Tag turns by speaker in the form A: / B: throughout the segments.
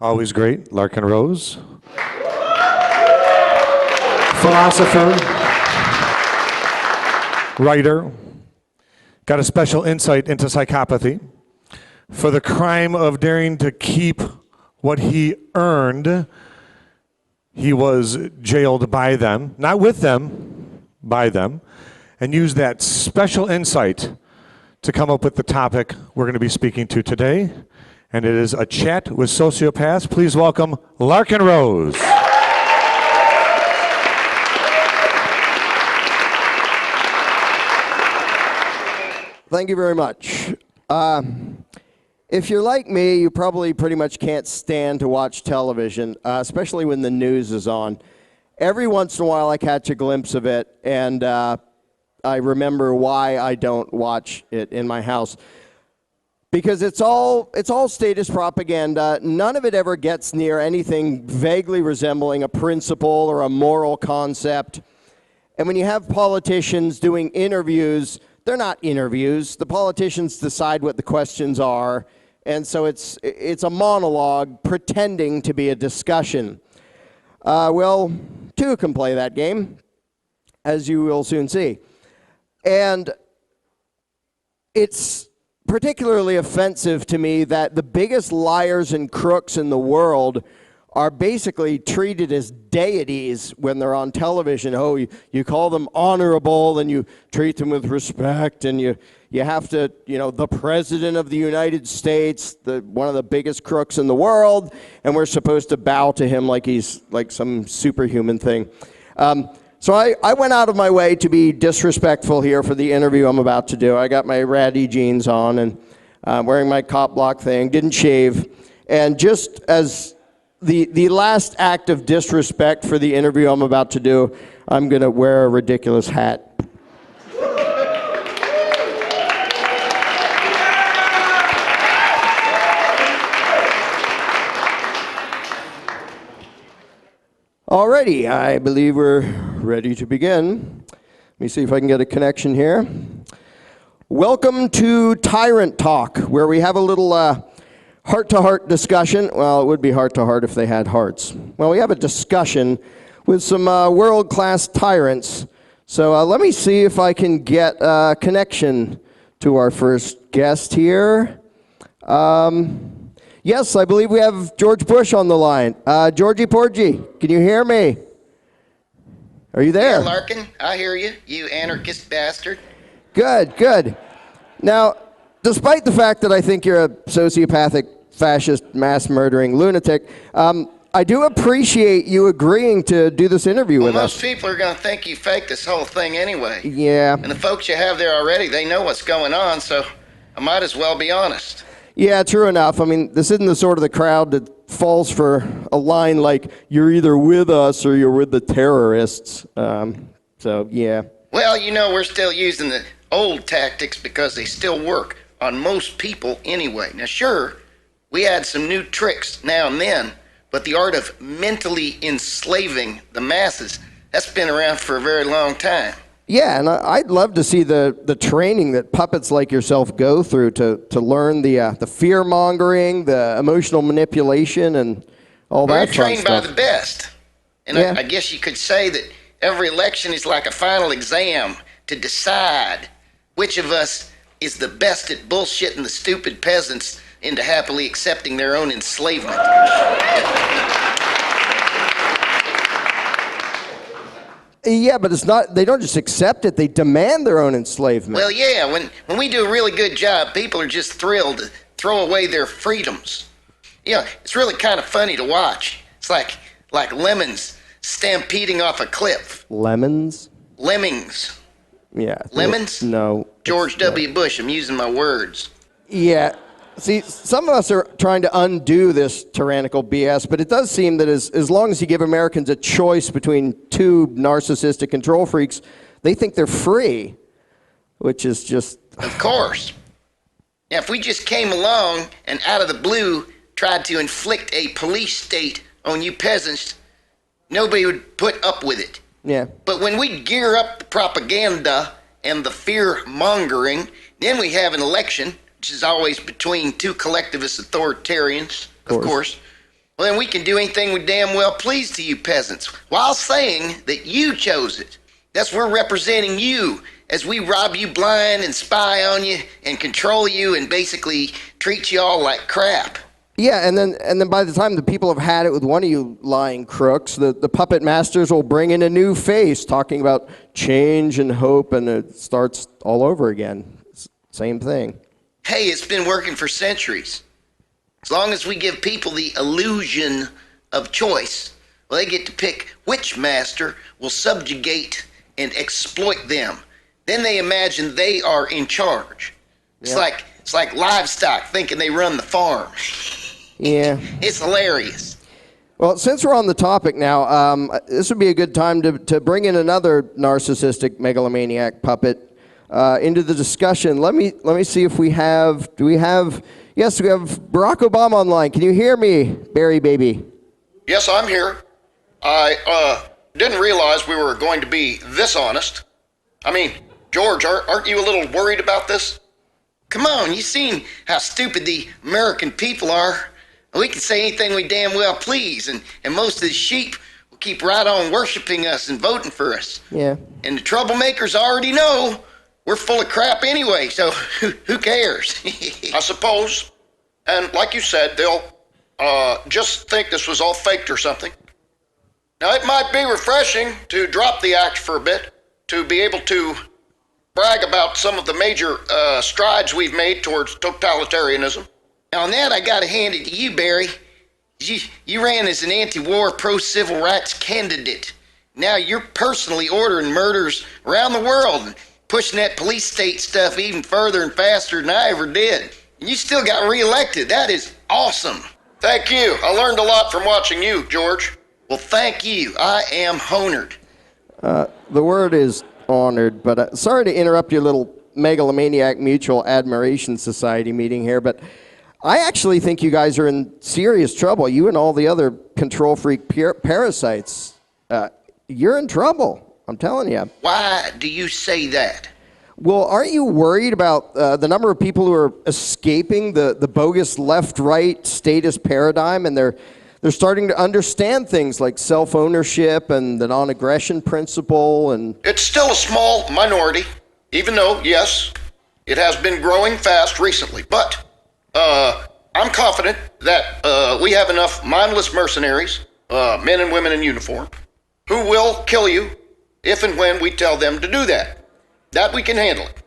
A: Always great, Larken Rose. Philosopher, writer, got a special insight into psychopathy. For the crime of daring to keep what he earned, he was jailed by them, not with them, by them, and used that special insight to come up with the topic we're going to be speaking to today. And it is a chat with sociopaths. Please welcome Larken Rose.
B: Thank you very much. If you're like me, you probably pretty much can't stand to watch television, especially when the news is on. Every once in a while I catch a glimpse of it, and I remember why I don't watch it in my house. Because it's all status propaganda. None of it ever gets near anything vaguely resembling a principle or a moral concept. And when you have politicians doing interviews, they're not interviews. The politicians decide what the questions are. And so it's a monologue pretending to be a discussion. Well, two can play that game, as you will soon see. And it's particularly offensive to me that the biggest liars and crooks in the world are basically treated as deities when they're on television. Oh, you call them honorable and you treat them with respect, and you have to, the President of the United States, one of the biggest crooks in the world, and we're supposed to bow to him like he's like some superhuman thing. So I went out of my way to be disrespectful here for the interview I'm about to do. I got my ratty jeans on and wearing my cop block thing, didn't shave. And just as the last act of disrespect for the interview I'm about to do, I'm going to wear a ridiculous hat. Alrighty, I believe we're ready to begin. Let me see if I can get a connection here. Welcome to Tyrant Talk, where we have a little heart-to-heart discussion. Well, it would be heart-to-heart if they had hearts. Well, we have a discussion with some world-class tyrants. So let me see if I can get a connection to our first guest here. Yes, I believe we have George Bush on the line. Georgie Porgy, can you hear me? Are you there?
C: Yeah, Larkin, I hear you, you anarchist bastard.
B: Good, good. Now, despite the fact that I think you're a sociopathic, fascist, mass-murdering lunatic, I do appreciate you agreeing to do this interview with us.
C: Most people are going to think you faked this whole thing anyway.
B: Yeah.
C: And the folks you have there already, they know what's going on, so I might as well be honest.
B: Yeah, true enough. I mean, this isn't the sort of the crowd that falls for a line like, you're either with us or you're with the terrorists. So, yeah.
C: Well, we're still using the old tactics because they still work on most people anyway. Now, sure, we add some new tricks now and then, but the art of mentally enslaving the masses, that's been around for a very long time.
B: Yeah, and I'd love to see the training that puppets like yourself go through to learn the fear-mongering, the emotional manipulation, and all that fun stuff.
C: We're trained by the best. And yeah. I guess you could say that every election is like a final exam to decide which of us is the best at bullshitting the stupid peasants into happily accepting their own enslavement.
B: Yeah, but it's not. They don't just accept it; they demand their own enslavement.
C: Well, yeah. When we do a really good job, people are just thrilled to throw away their freedoms. It's really kind of funny to watch. It's like lemons stampeding off a cliff.
B: Lemons?
C: Lemmings.
B: Yeah.
C: Lemons?
B: No.
C: George W. Bush. I'm using my words.
B: Yeah. See, some of us are trying to undo this tyrannical BS, but it does seem that as long as you give Americans a choice between two narcissistic control freaks, they think they're free, which is just...
C: Of course. Now, if we just came along and out of the blue tried to inflict a police state on you peasants, nobody would put up with it.
B: Yeah.
C: But when we gear up the propaganda and the fear-mongering, then we have an election, which is always between two collectivist authoritarians, of course. Well, then we can do anything we damn well please to you peasants, while saying that you chose it. That's we're representing you as we rob you blind and spy on you and control you and basically treat you all like crap.
B: Yeah, and then by the time the people have had it with one of you lying crooks, the puppet masters will bring in a new face talking about change and hope, and it starts all over again. Same thing.
C: Hey, it's been working for centuries. As long as we give people the illusion of choice, well, they get to pick which master will subjugate and exploit them. Then they imagine they are in charge. It's like livestock thinking they run the farm.
B: Yeah.
C: It's hilarious.
B: Well, since we're on the topic now, this would be a good time to bring in another narcissistic megalomaniac puppet into the discussion. Let me see if we have. Yes, we have Barack Obama online. Can you hear me, Barry baby?
D: Yes, I'm here. I didn't realize we were going to be this honest. I mean, George, aren't you a little worried about this?
C: Come on, you seen how stupid the American people are. We can say anything we damn well please, and most of the sheep will keep right on worshiping us and voting for us.
B: Yeah.
C: And the troublemakers already know we're full of crap anyway, so who cares?
D: I suppose. And like you said, they'll just think this was all faked or something. Now, it might be refreshing to drop the act for a bit, to be able to brag about some of the major strides we've made towards totalitarianism.
C: Now, on that, I gotta hand it to you, Barry. You ran as an anti-war, pro-civil rights candidate. Now you're personally ordering murders around the world and pushing that police state stuff even further and faster than I ever did. And you still got reelected. That is awesome.
D: Thank you. I learned a lot from watching you, George.
C: Well, thank you. I am honored.
B: The word is honored, but sorry to interrupt your little megalomaniac mutual admiration society meeting here, but I actually think you guys are in serious trouble. You and all the other control freak parasites. You're in trouble. I'm telling you.
C: Why do you say that?
B: Well, aren't you worried about the number of people who are escaping the bogus left-right statist paradigm, and they're starting to understand things like self-ownership and the non-aggression principle? And
D: It's still a small minority, even though, yes, it has been growing fast recently. But I'm confident that we have enough mindless mercenaries, men and women in uniform, who will kill you if and when we tell them to do that. That we can handle it.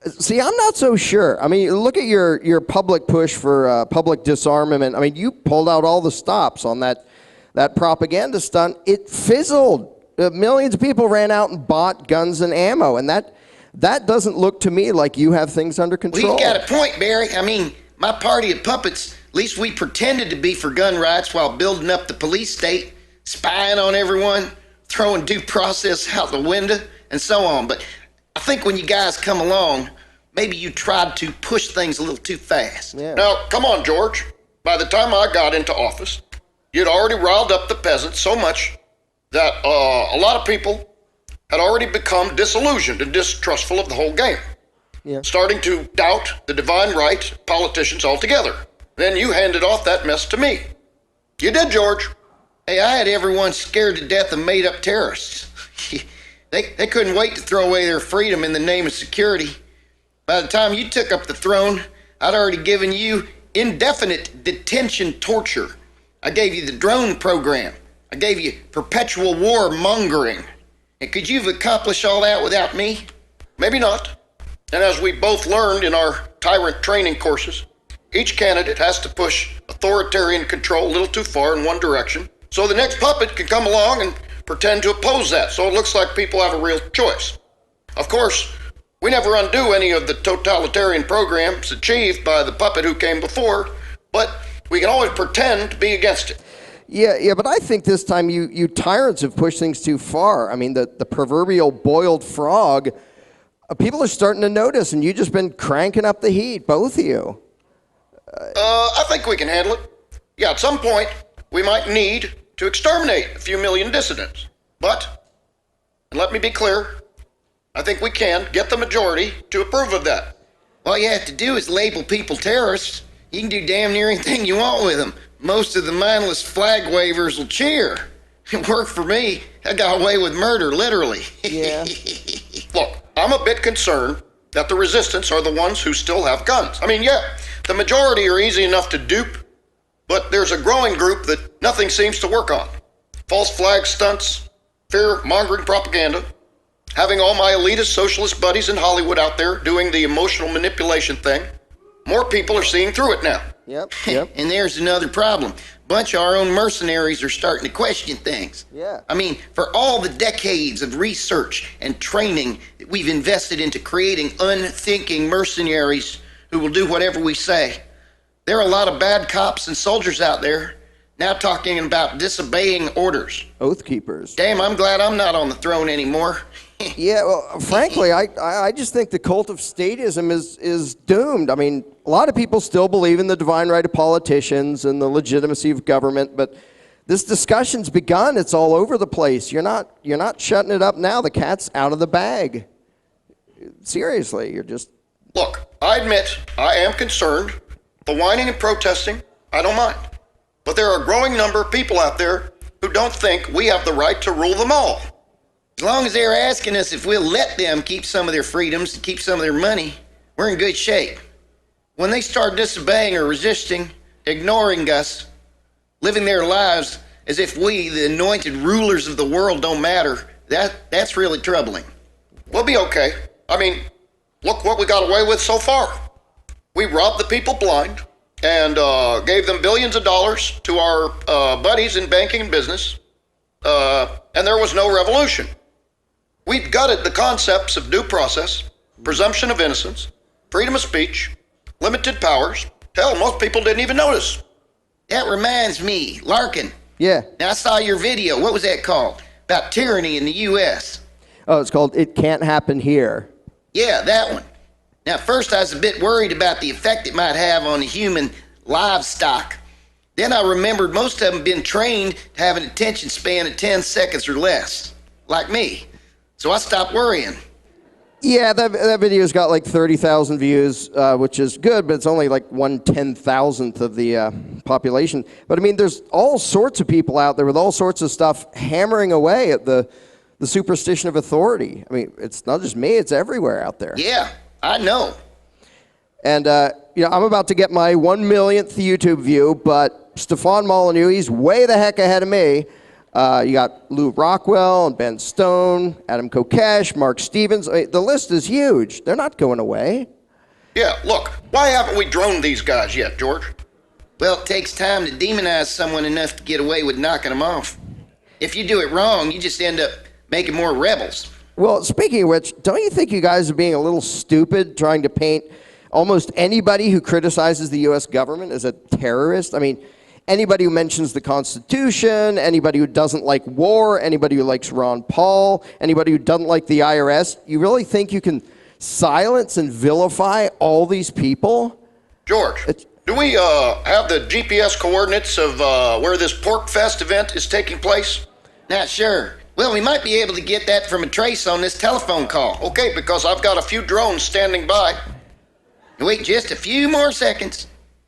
B: see, I'm not so sure. I mean, look at your public push for public disarmament. I mean, you pulled out all the stops on that propaganda stunt. It fizzled. Millions of people ran out and bought guns and ammo, and that doesn't look to me like you have things under control.
C: Well, you got a point, Barry. I mean, my party of puppets, at least we pretended to be for gun rights while building up the police state, spying on everyone, throwing due process out the window, and so on. But I think when you guys come along, maybe you tried to push things a little too fast.
B: Yeah.
D: Now, come on, George. By the time I got into office, you'd already riled up the peasants so much that a lot of people had already become disillusioned and distrustful of the whole game.
B: Yeah.
D: Starting to doubt the divine right of politicians altogether. Then you handed off that mess to me. You did, George.
C: Hey, I had everyone scared to death of made-up terrorists. They couldn't wait to throw away their freedom in the name of security. By the time you took up the throne, I'd already given you indefinite detention torture. I gave you the drone program. I gave you perpetual war mongering. And could you have accomplished all that without me?
D: Maybe not. And as we both learned in our tyrant training courses, each candidate has to push authoritarian control a little too far in one direction, so the next puppet can come along and pretend to oppose that, so it looks like people have a real choice. Of course, we never undo any of the totalitarian programs achieved by the puppet who came before, but we can always pretend to be against it.
B: Yeah, but I think this time you tyrants have pushed things too far. I mean, the proverbial boiled frog, people are starting to notice, and you've just been cranking up the heat, both of you.
D: I think we can handle it. Yeah, at some point, we might need to exterminate a few million dissidents. But, and let me be clear, I think we can get the majority to approve of that.
C: All you have to do is label people terrorists, You can do damn near anything you want with them. Most of the mindless flag wavers will cheer. It worked for me. I got away with murder, literally.
B: Yeah.
D: Look, I'm a bit concerned that the resistance are the ones who still have guns. I mean, yeah, the majority are easy enough to dupe, but there's a growing group that nothing seems to work on. False flag stunts, fear-mongering propaganda, having all my elitist socialist buddies in Hollywood out there doing the emotional manipulation thing. More people are seeing through it now.
B: Yep.
C: And there's another problem. Bunch of our own mercenaries are starting to question things.
B: Yeah.
C: I mean, for all the decades of research and training that we've invested into creating unthinking mercenaries who will do whatever we say, there are a lot of bad cops and soldiers out there now talking about disobeying orders.
B: Oath keepers.
C: Damn, I'm glad I'm not on the throne anymore.
B: Yeah, well, frankly, I just think the cult of statism is doomed. I mean, a lot of people still believe in the divine right of politicians and the legitimacy of government, but this discussion's begun. It's all over the place. You're not shutting it up now. The cat's out of the bag. Seriously, you're just...
D: Look, I admit I am concerned. The whining and protesting, I don't mind. But there are a growing number of people out there who don't think we have the right to rule them all.
C: As long as they're asking us if we'll let them keep some of their freedoms and keep some of their money, we're in good shape. When they start disobeying or resisting, ignoring us, living their lives as if we, the anointed rulers of the world, don't matter, that's really troubling.
D: We'll be okay. I mean, look what we got away with so far. We robbed the people blind and gave them billions of dollars to our buddies in banking and business, and there was no revolution. We've gutted the concepts of due process, presumption of innocence, freedom of speech, limited powers. Hell, most people didn't even notice.
C: That reminds me, Larken.
B: Yeah.
C: Now, I saw your video. What was that called? About tyranny in the U.S.
B: Oh, it's called It Can't Happen Here.
C: Yeah, that one. Now, at first I was a bit worried about the effect it might have on the human livestock. Then I remembered most of them been trained to have an attention span of 10 seconds or less, like me. So I stopped worrying.
B: Yeah, that video's got like 30,000 views, which is good, but it's only like 1/10,000th of the population. But I mean, there's all sorts of people out there with all sorts of stuff hammering away at the superstition of authority. I mean, it's not just me, it's everywhere out there.
C: Yeah, I know.
B: And, I'm about to get my 1 millionth YouTube view, but Stefan Molyneux, he's way the heck ahead of me. You got Lou Rockwell and Ben Stone, Adam Kokesh, Mark Stevens. I mean, the list is huge. They're not going away.
D: Yeah, look, why haven't we droned these guys yet, George?
C: Well, it takes time to demonize someone enough to get away with knocking them off. If you do it wrong, you just end up making more rebels.
B: Well, speaking of which, don't you think you guys are being a little stupid trying to paint almost anybody who criticizes the U.S. government as a terrorist? I mean, anybody who mentions the Constitution, anybody who doesn't like war, anybody who likes Ron Paul, anybody who doesn't like the IRS, you really think you can silence and vilify all these people?
D: George, do we have the GPS coordinates of where this PorcFest event is taking place?
C: Not sure. Well, we might be able to get that from a trace on this telephone call.
D: Okay, because I've got a few drones standing by.
C: Wait just a few more seconds.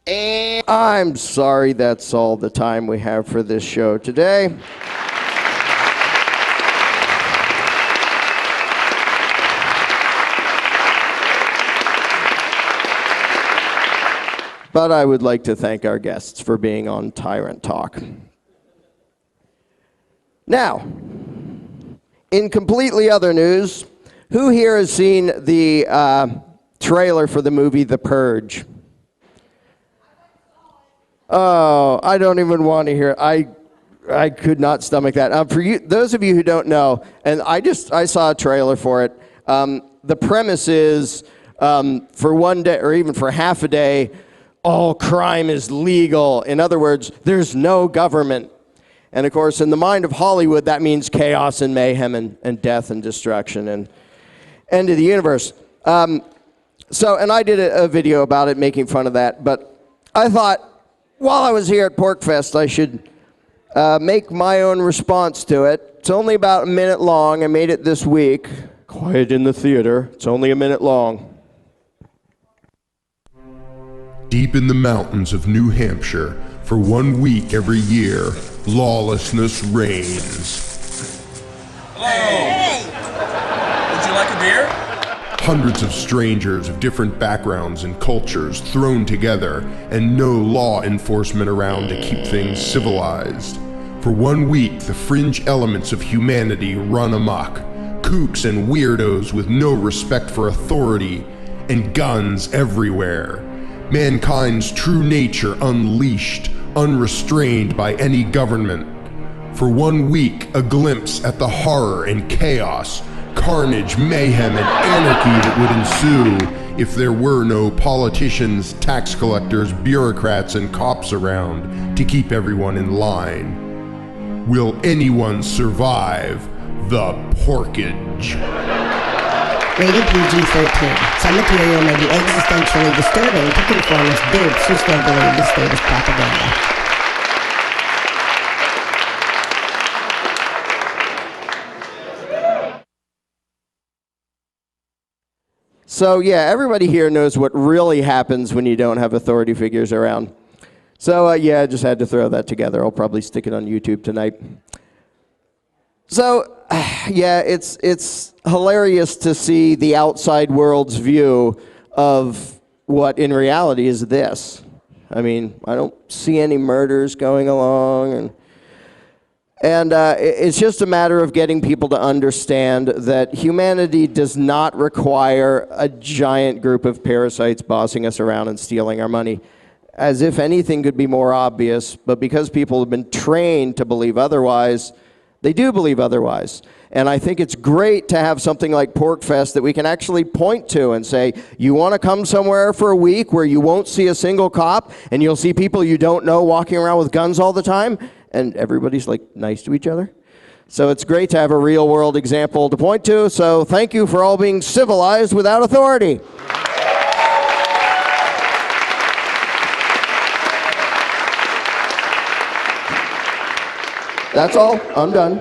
C: And
B: I'm sorry, that's all the time we have for this show today. But I would like to thank our guests for being on Tyrant Talk. Now, in completely other news, who here has seen the trailer for the movie The Purge? Oh, I don't even want to hear it. I could not stomach that. For you, those of you who don't know, and I saw a trailer for it. The premise is for one day or even for half a day, all crime is legal. In other words, there's no government. And of course, in the mind of Hollywood, that means chaos and mayhem and death and destruction and end of the universe. And I did a video about it, making fun of that. But I thought, while I was here at PorcFest, I should make my own response to it. It's only about a minute long. I made it this week. Quiet in the theater. It's only a minute long.
E: Deep in the mountains of New Hampshire, for 1 week every year, lawlessness reigns.
F: Hello! Hey! Would you like a beer?
E: Hundreds of strangers of different backgrounds and cultures thrown together, and no law enforcement around to keep things civilized. For 1 week, the fringe elements of humanity run amok. Kooks and weirdos with no respect for authority, and guns everywhere. Mankind's true nature unleashed, unrestrained by any government. For 1 week, a glimpse at the horror and chaos, carnage, mayhem, and anarchy that would ensue if there were no politicians, tax collectors, bureaucrats, and cops around to keep everyone in line. Will anyone survive the porkage?
G: Rated PG-13. Some material may be existentially disturbing to conformist dupes who still believe the state is propaganda.
B: So yeah, everybody here knows what really happens when you don't have authority figures around. So yeah, I just had to throw that together. I'll probably stick it on YouTube tonight. So yeah, it's hilarious to see the outside world's view of what in reality is this. I mean, I don't see any murders going along, and it's just a matter of getting people to understand that humanity does not require a giant group of parasites bossing us around and stealing our money. As if anything could be more obvious, but because people have been trained to believe otherwise, they do believe otherwise. And I think it's great to have something like PorcFest that we can actually point to and say, you want to come somewhere for a week where you won't see a single cop and you'll see people you don't know walking around with guns all the time, and everybody's like nice to each other. So it's great to have a real world example to point to. So thank you for all being civilized without authority. That's all. I'm done.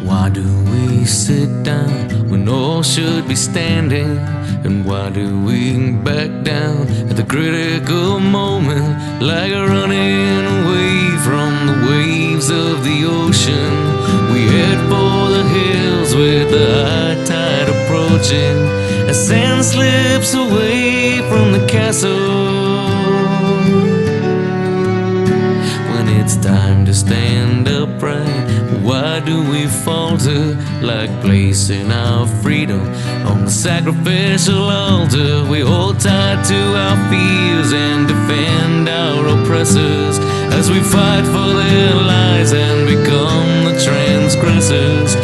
H: Why do we sit down when all should be standing? And why do we back down at the critical moment, like a running away from the waves of the ocean? We head for the hills with the high tide approaching, as sand slips away from the castle. When it's time to stand upright, why do we falter, like placing our freedom on the sacrificial altar? We hold tight to our fears and defend our oppressors as we fight for their lives and become the transgressors.